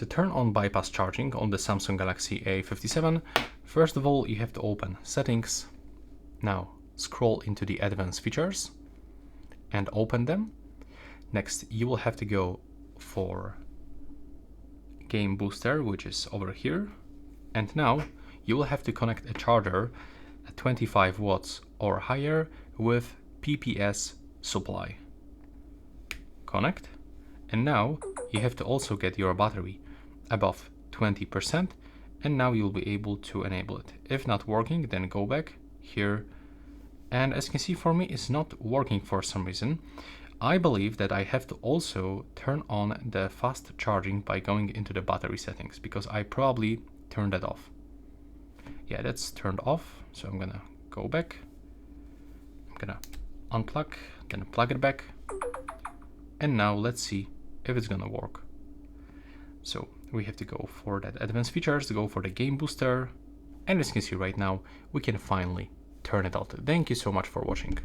To turn on bypass charging on the Samsung Galaxy A57, first of all you have to open Settings. Now scroll into the Advanced Features and open them. Next you will have to go for Game Booster, which is over here, and now you will have to connect a charger at 25 watts or higher with PPS supply. Connect, and now you have to also get your battery above 20%, and now you'll be able to enable it. If not working, then go back here, and as you can see, for me it's not working for some reason. I believe that I have to also turn on the fast charging by going into the battery settings, because I probably turned that off. Yeah, that's turned off, so I'm gonna go back. I'm gonna unplug, then plug it back, and now let's see if it's gonna work. So we have to go for that Advanced Features, to go for the Game Booster, and as you can see right now, we can finally turn it on. Thank you so much for watching.